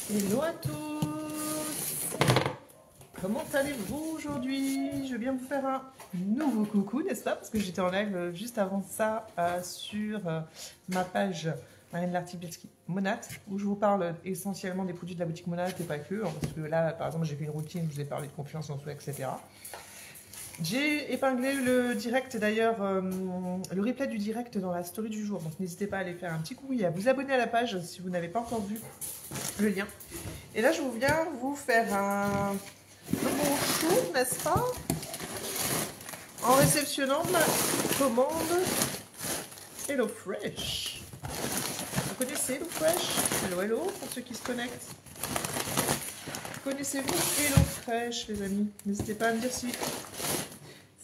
Hello à tous! Comment allez-vous aujourd'hui? Je viens vous faire un nouveau coucou, n'est-ce pas? Parce que j'étais en live juste avant ça sur ma page Marine Lartibietsky Monat, où je vous parle essentiellement des produits de la boutique Monat et pas que, hein, parce que là, par exemple, j'ai fait une routine, je vous ai parlé de confiance en soi, etc. J'ai épinglé le direct, d'ailleurs, le replay du direct dans la story du jour. Donc n'hésitez pas à aller faire un petit coucou et à vous abonner à la page si vous n'avez pas encore vu le lien. Et là, je viens vous faire un bonjour, n'est-ce pas? En réceptionnant ma commande HelloFresh. Vous connaissez HelloFresh? Hello, hello, pour ceux qui se connectent. Connaissez-vous HelloFresh, les amis? N'hésitez pas à me dire si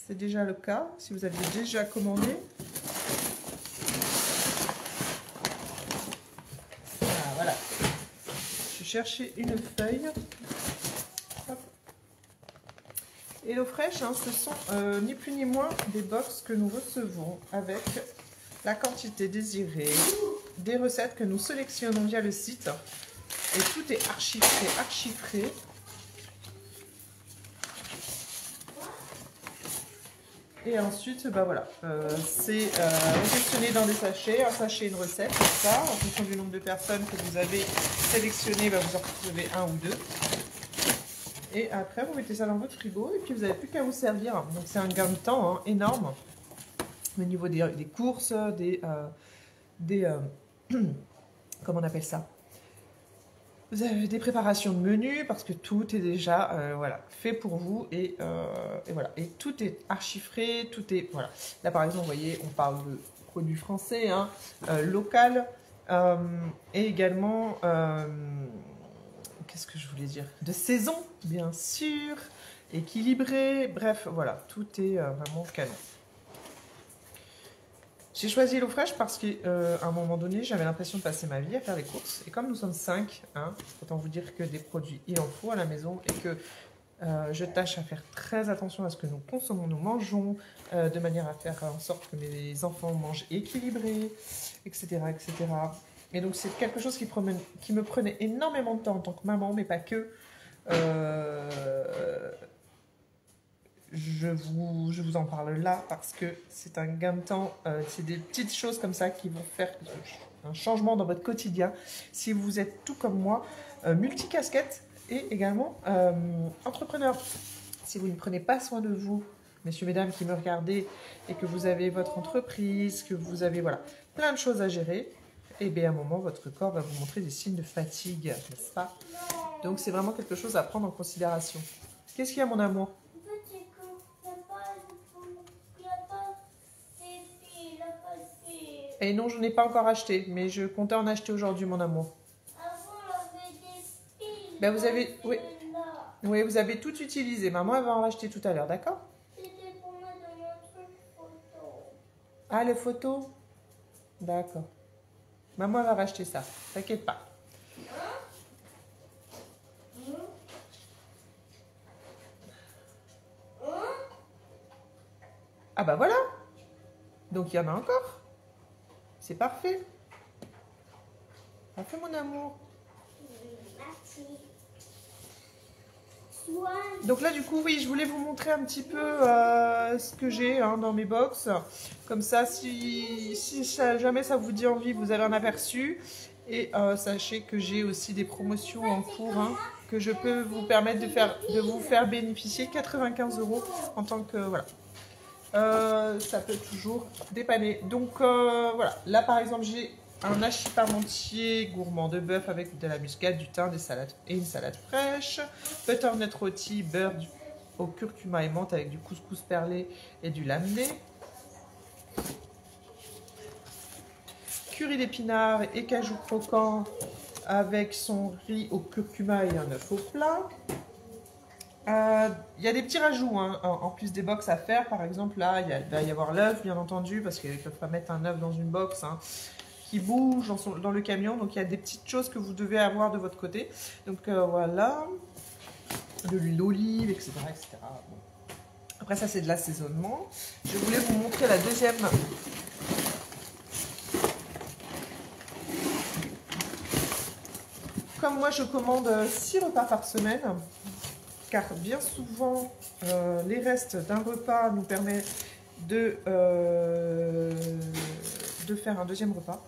c'est déjà le cas, si vous aviez déjà commandé. Ah, voilà. Je cherchais une feuille. Hop. HelloFresh, hein, ce sont ni plus ni moins des box que nous recevons avec la quantité désirée, des recettes que nous sélectionnons via le site. Et tout est archiffré. Et ensuite, bah voilà, c'est réceptionné dans des sachets, un sachet, une recette, comme ça, en fonction du nombre de personnes que vous avez sélectionné, bah vous en recevez un ou deux. Et après, vous mettez ça dans votre frigo et puis vous n'avez plus qu'à vous servir. Donc c'est un gain de temps hein, énorme au niveau des courses, comment on appelle ça? Vous avez des préparations de menus parce que tout est déjà voilà, fait pour vous et voilà. Et tout est archiffré, tout est... Voilà. Là, par exemple, vous voyez, on parle de produits français, hein, local et également... qu'est-ce que je voulais dire? De saison, bien sûr, équilibré, bref, voilà. Tout est vraiment canon. J'ai choisi HelloFresh parce qu'à un moment donné, j'avais l'impression de passer ma vie à faire les courses. Et comme nous sommes 5, hein, autant vous dire que des produits, il en faut à la maison et que je tâche à faire très attention à ce que nous consommons, nous mangeons, de manière à faire en sorte que mes enfants mangent équilibré, etc. etc. Et donc c'est quelque chose qui me prenait énormément de temps en tant que maman, mais pas que. Je vous en parle là parce que c'est un gain de temps, c'est des petites choses comme ça qui vont faire un changement dans votre quotidien si vous êtes tout comme moi, multicasquette et également entrepreneur. Si vous ne prenez pas soin de vous, messieurs, mesdames qui me regardez et que vous avez votre entreprise, que vous avez voilà, plein de choses à gérer, et bien à un moment votre corps va vous montrer des signes de fatigue, n'est-ce pas? Donc c'est vraiment quelque chose à prendre en considération. Qu'est-ce qu'il y a mon amour? Et non, je n'ai pas encore acheté, mais je comptais en acheter aujourd'hui, mon amour. Avant, on avait des piles. Ben, vous avez... Oui, vous avez tout utilisé. Maman, elle va en racheter tout à l'heure, d'accord? C'était pour moi dans mon truc photo. Ah, les photos? D'accord. Maman, elle va racheter ça. T'inquiète pas. Ah bah voilà. Donc, il y en a encore. C'est parfait. Parfait, mon amour. Merci. Donc là, du coup, oui, je voulais vous montrer un petit peu ce que j'ai hein, dans mes box. Comme ça, si jamais ça vous dit envie, vous avez un aperçu. Et sachez que j'ai aussi des promotions en cours hein, que je peux vous permettre de vous faire bénéficier 95 € en tant que... Voilà. Ça peut toujours dépanner. Donc voilà, là par exemple j'ai un hachis parmentier gourmand de bœuf avec de la muscade, du thym, des salades et une salade fraîche. Butternut rôti, beurre au curcuma et menthe avec du couscous perlé et du lamné. Curry d'épinards et cajou croquant avec son riz au curcuma et un œuf au plat. Il y a des petits rajouts hein, en plus des box à faire. Par exemple, là, il va y avoir l'œuf, bien entendu, parce qu'ils ne peuvent pas mettre un œuf dans une box hein, qui bouge dans le camion. Donc, il y a des petites choses que vous devez avoir de votre côté. Donc, voilà. De l'huile d'olive, etc. etc. Bon. Après, ça, c'est de l'assaisonnement. Je voulais vous montrer la deuxième comme moi je commande 6 repas par semaine, car bien souvent les restes d'un repas nous permettent de faire un deuxième repas.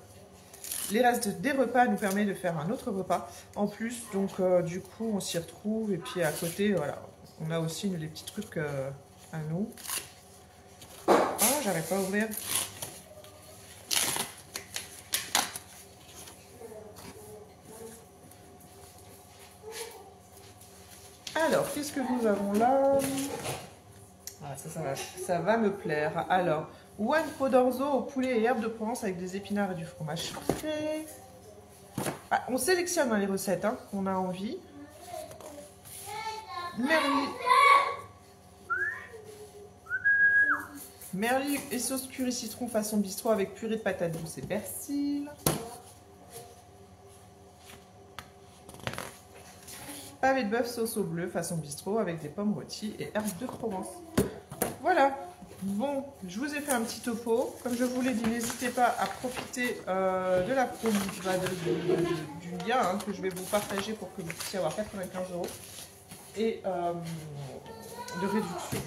Les restes des repas nous permettent de faire un autre repas en plus, donc du coup on s'y retrouve. Et puis à côté, voilà, on a aussi les petits trucs à nous. Ah, j'arrive pas à ouvrir. Alors, qu'est-ce que nous avons là? Ah, ça va me plaire. Alors, one pot d'orzo au poulet et herbes de Provence avec des épinards et du fromage frais. Ah, on sélectionne les recettes qu'on a envie. Merlu et sauce curry citron façon bistrot avec purée de patates douces et persil. Pavé de bœuf sauce au bleu façon bistrot avec des pommes rôties et herbes de Provence. Voilà. Bon, je vous ai fait un petit topo. Comme je vous l'ai dit, n'hésitez pas à profiter de la promo, du lien que je vais vous partager pour que vous puissiez avoir 95 € et de réduction.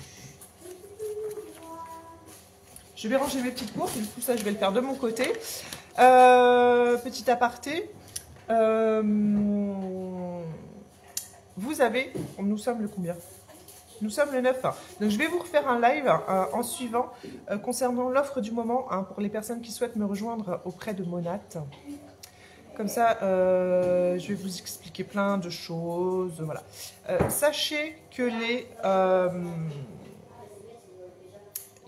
Je vais ranger mes petites courses, du coup ça je vais le faire de mon côté. Petit aparté. Nous sommes le combien? Nous sommes le 9. Donc je vais vous refaire un live en suivant concernant l'offre du moment pour les personnes qui souhaitent me rejoindre auprès de Monat. Comme ça, je vais vous expliquer plein de choses. Voilà. Sachez que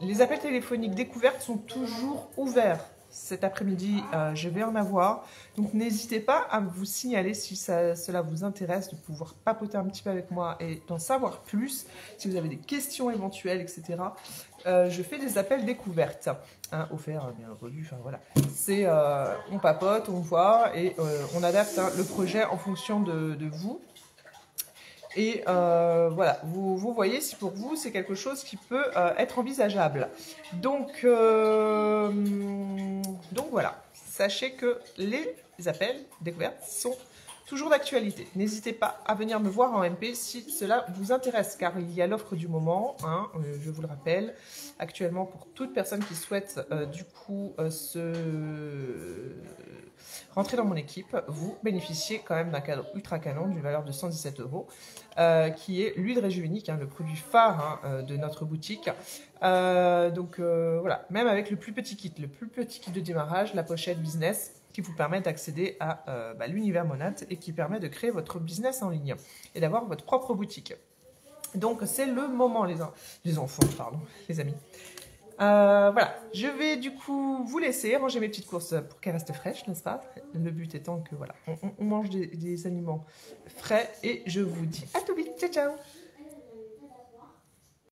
les appels téléphoniques découvertes sont toujours ouverts. Cet après-midi, je vais en avoir. Donc, n'hésitez pas à vous signaler si cela vous intéresse, de pouvoir papoter un petit peu avec moi et d'en savoir plus. Si vous avez des questions éventuelles, etc. Je fais des appels découvertes. Offerts, bien entendu. Enfin, voilà. C'est, on papote, on voit et on adapte le projet en fonction de vous. Et voilà, vous voyez si pour vous c'est quelque chose qui peut être envisageable. Donc voilà, sachez que les appels découvertes sont toujours d'actualité. N'hésitez pas à venir me voir en MP si cela vous intéresse, car il y a l'offre du moment, je vous le rappelle, actuellement pour toute personne qui souhaite du coup rentrer dans mon équipe, vous bénéficiez quand même d'un cadeau ultra canon d'une valeur de 117 €, qui est l'huile Réjuvénique, le produit phare de notre boutique. Voilà, même avec le plus petit kit de démarrage, la pochette business, qui vous permet d'accéder à l'univers Monat et qui permet de créer votre business en ligne et d'avoir votre propre boutique. Donc c'est le moment les enfants, pardon, les amis. Voilà, je vais du coup vous laisser ranger mes petites courses pour qu'elles restent fraîches, n'est-ce pas? Le but étant que voilà, on mange des aliments frais et je vous dis à tout vite, ciao ciao.